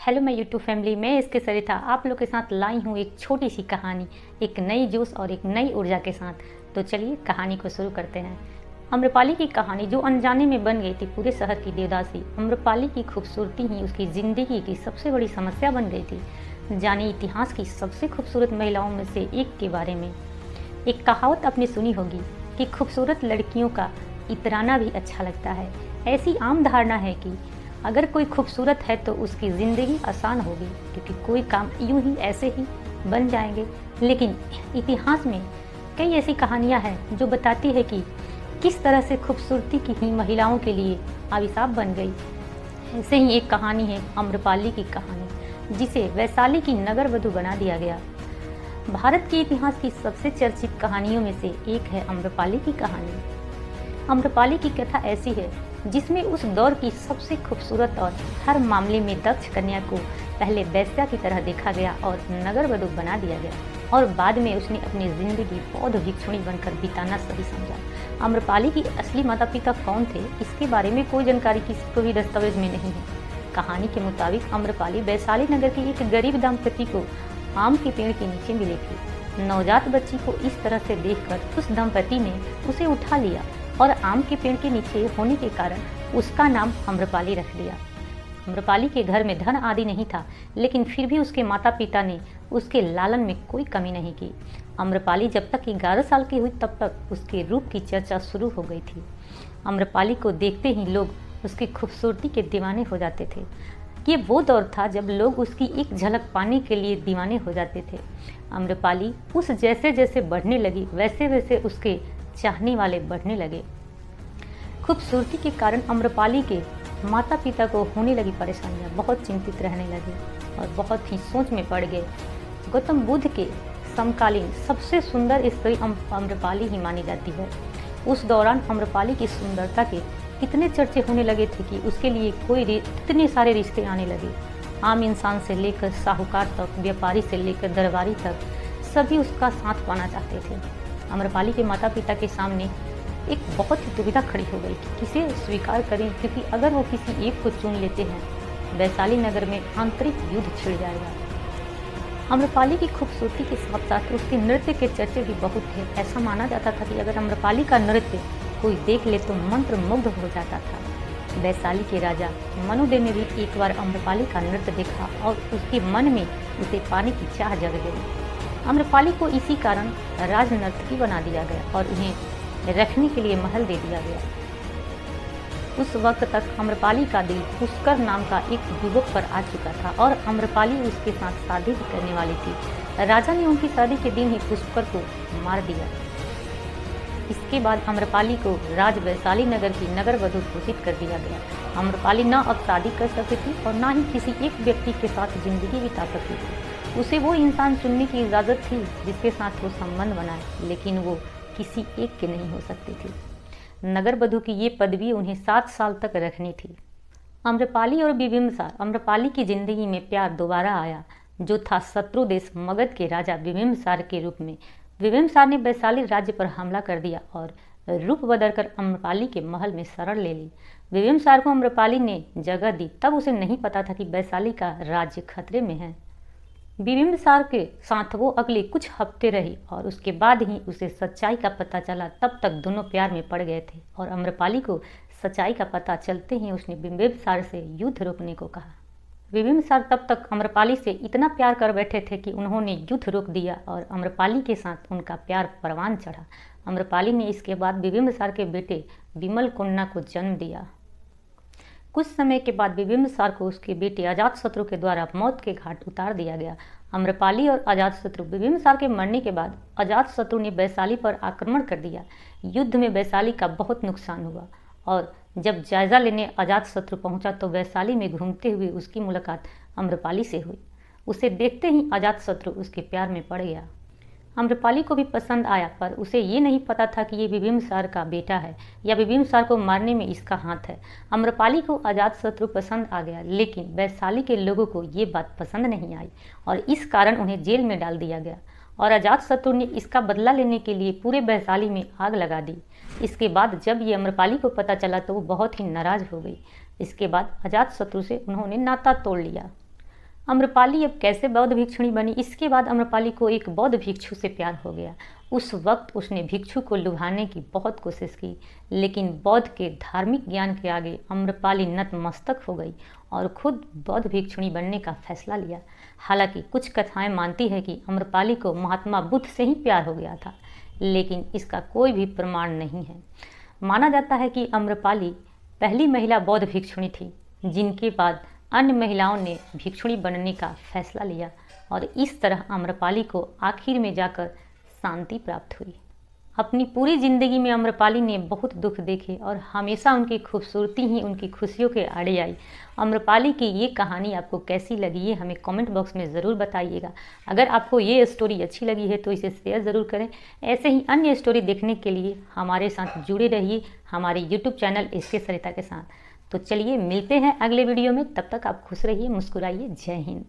Hello मैं YouTube family में इसके सरिता आप लोग के साथ लाई हूँ एक छोटी सी कहानी, एक नई जोश और एक नई ऊर्जा के साथ। तो चलिए कहानी को शुरू करते हैं। अम्रपाली की कहानी जो अनजाने में बन गई थी पूरे शहर की देवदासी। अम्रपाली की खूबसूरती ही उसकी ज़िंदगी की सबसे बड़ी समस्या बन गई थी। जाने इतिहास की सबसे खूबसूरत महिलाओं में से एक के बारे में। एक कहावत आपने सुनी होगी कि खूबसूरत लड़कियों का इतराना भी अच्छा लगता है। ऐसी आम धारणा है कि अगर कोई खूबसूरत है तो उसकी ज़िंदगी आसान होगी, क्योंकि कोई काम यूं ही ऐसे ही बन जाएंगे। लेकिन इतिहास में कई ऐसी कहानियां हैं जो बताती है कि किस तरह से खूबसूरती की ही महिलाओं के लिए अभिशाप बन गई। ऐसे ही एक कहानी है अम्रपाली की कहानी, जिसे वैशाली की नगर वधू बना दिया गया। भारत के इतिहास की सबसे चर्चित कहानियों में से एक है अम्रपाली की कहानी। अम्रपाली की कथा ऐसी है जिसमें उस दौर की सबसे खूबसूरत और हर मामले में दक्ष कन्या को पहले वेश्या की तरह देखा गया और नगर वधू बना दिया गया, और बाद में उसने अपनी जिंदगी बौद्ध भिक्षुणी बनकर बिताना सही समझा। अम्रपाली की असली माता पिता कौन थे, इसके बारे में कोई जानकारी किसी को भी दस्तावेज में नहीं है। कहानी के मुताबिक अम्रपाली वैशाली नगर के एक गरीब दंपति को आम के पेड़ के नीचे मिली थी। नवजात बच्ची को इस तरह से देखकर उस दंपति ने उसे उठा लिया और आम के पेड़ के नीचे होने के कारण उसका नाम अम्रपाली रख दिया। अम्रपाली के घर में धन आदि नहीं था, लेकिन फिर भी उसके माता पिता ने उसके लालन में कोई कमी नहीं की। अम्रपाली जब तक 11 साल की हुई तब तक उसके रूप की चर्चा शुरू हो गई थी। अम्रपाली को देखते ही लोग उसकी खूबसूरती के दीवाने हो जाते थे। ये वो दौर था जब लोग उसकी एक झलक पाने के लिए दीवाने हो जाते थे। अम्रपाली उस जैसे जैसे बढ़ने लगी, वैसे वैसे उसके चाहने वाले बढ़ने लगे। खूबसूरती के कारण अम्रपाली के माता पिता को होने लगी परेशानियां, बहुत चिंतित रहने लगे और बहुत ही सोच में पड़ गए। गौतम बुद्ध के समकालीन सबसे सुंदर स्त्री अम्रपाली ही मानी जाती है। उस दौरान अम्रपाली की सुंदरता के इतने चर्चे होने लगे थे कि उसके लिए इतने सारे रिश्ते आने लगे। आम इंसान से लेकर साहूकार तक, व्यापारी से लेकर दरबारी तक, सभी उसका साथ पाना चाहते थे। अम्रपाली के माता पिता के सामने एक बहुत ही दुविधा खड़ी हो गई कि किसे स्वीकार करें, क्योंकि अगर वो किसी एक को चुन लेते हैं वैशाली नगर में आंतरिक युद्ध छिड़ जाएगा। अम्रपाली की खूबसूरती के साथ साथ उसके नृत्य के चर्चे भी बहुत थे। ऐसा माना जाता था कि अगर अम्रपाली का नृत्य कोई देख ले तो मंत्र मुग्ध हो जाता था। वैशाली के राजा मनुदेव ने भी एक बार अम्रपाली का नृत्य देखा और उसके मन में उसे पाने की चाह जग गई। अम्रपाली को इसी कारण राजनर्तकी बना दिया गया और उन्हें रखने के लिए महल दे दिया गया। उस वक्त तक अम्रपाली का दिल पुष्कर नाम का एक युवक पर आ चुका था और अम्रपाली उसके साथ शादी भी करने वाली थी। राजा ने उनकी शादी के दिन ही पुष्कर को मार दिया। इसके बाद अम्रपाली को राज वैशाली नगर की नगर वधू घोषित कर दिया गया। अम्रपाली न अब शादी कर सकती थी और न ही किसी एक व्यक्ति के साथ जिंदगी बिता सकती थी। उसे वो इंसान चुनने की इजाज़त थी जिसके साथ वो संबंध बनाए, लेकिन वो किसी एक के नहीं हो सकती थी। नगर वधू की ये पदवी उन्हें 7 साल तक रखनी थी। अम्रपाली और बिंबिसार। अम्रपाली की जिंदगी में प्यार दोबारा आया, जो था शत्रु देश मगध के राजा बिंबिसार के रूप में। बिंबिसार ने वैशाली राज्य पर हमला कर दिया और रूप बदलकर अम्रपाली के महल में शरण ले ली। बिंबिसार को अम्रपाली ने जगह दी, तब उसे नहीं पता था कि वैशाली का राज्य खतरे में है। बिंबिसार के साथ वो अगले कुछ हफ्ते रही और उसके बाद ही उसे सच्चाई का पता चला। तब तक दोनों प्यार में पड़ गए थे और अम्रपाली को सच्चाई का पता चलते ही उसने बिंबिसार से युद्ध रोकने को कहा। बिंबिसार तब तक अम्रपाली से इतना प्यार कर बैठे थे कि उन्होंने युद्ध रोक दिया और अम्रपाली के साथ उनका प्यार परवान चढ़ा। अम्रपाली ने इसके बाद बिंबिसार के बेटे विमलकुंडा को जन्म दिया। कुछ समय के बाद बिंबिसार को उसके बेटे अजातशत्रु के द्वारा मौत के घाट उतार दिया गया। अम्रपाली और अजातशत्रु। बिंबिसार के मरने के बाद अजातशत्रु ने वैशाली पर आक्रमण कर दिया। युद्ध में वैशाली का बहुत नुकसान हुआ और जब जायजा लेने अजातशत्रु पहुंचा तो वैशाली में घूमते हुए उसकी मुलाकात अम्रपाली से हुई। उसे देखते ही अजातशत्रु उसके प्यार में पड़ गया। अम्रपाली को भी पसंद आया, पर उसे ये नहीं पता था कि ये बिंबिसार का बेटा है या बिंबिसार को मारने में इसका हाथ है। अम्रपाली को अजातशत्रु पसंद आ गया, लेकिन वैशाली के लोगों को ये बात पसंद नहीं आई और इस कारण उन्हें जेल में डाल दिया गया और अजातशत्रु ने इसका बदला लेने के लिए पूरे वैशाली में आग लगा दी। इसके बाद जब ये अम्रपाली को पता चला तो वो बहुत ही नाराज हो गई। इसके बाद अजातशत्रु से उन्होंने नाता तोड़ लिया। आम्रपाली अब कैसे बौद्ध भिक्षुणी बनी? इसके बाद आम्रपाली को एक बौद्ध भिक्षु से प्यार हो गया। उस वक्त उसने भिक्षु को लुभाने की बहुत कोशिश की, लेकिन बौद्ध के धार्मिक ज्ञान के आगे आम्रपाली नतमस्तक हो गई और खुद बौद्ध भिक्षुणी बनने का फैसला लिया। हालांकि कुछ कथाएं मानती है कि आम्रपाली को महात्मा बुद्ध से ही प्यार हो गया था, लेकिन इसका कोई भी प्रमाण नहीं है। माना जाता है कि आम्रपाली पहली महिला बौद्ध भिक्षुणी थी, जिनके बाद अन्य महिलाओं ने भिक्षुणी बनने का फैसला लिया और इस तरह आम्रपाली को आखिर में जाकर शांति प्राप्त हुई। अपनी पूरी ज़िंदगी में आम्रपाली ने बहुत दुख देखे और हमेशा उनकी खूबसूरती ही उनकी खुशियों के आड़े आई। आम्रपाली की ये कहानी आपको कैसी लगी, ये हमें कमेंट बॉक्स में ज़रूर बताइएगा। अगर आपको ये स्टोरी अच्छी लगी है तो इसे शेयर ज़रूर करें। ऐसे ही अन्य स्टोरी देखने के लिए हमारे साथ जुड़े रहिए हमारे यूट्यूब चैनल एसके सरिता के साथ। तो चलिए मिलते हैं अगले वीडियो में, तब तक आप खुश रहिए, मुस्कुराइए। जय हिंद।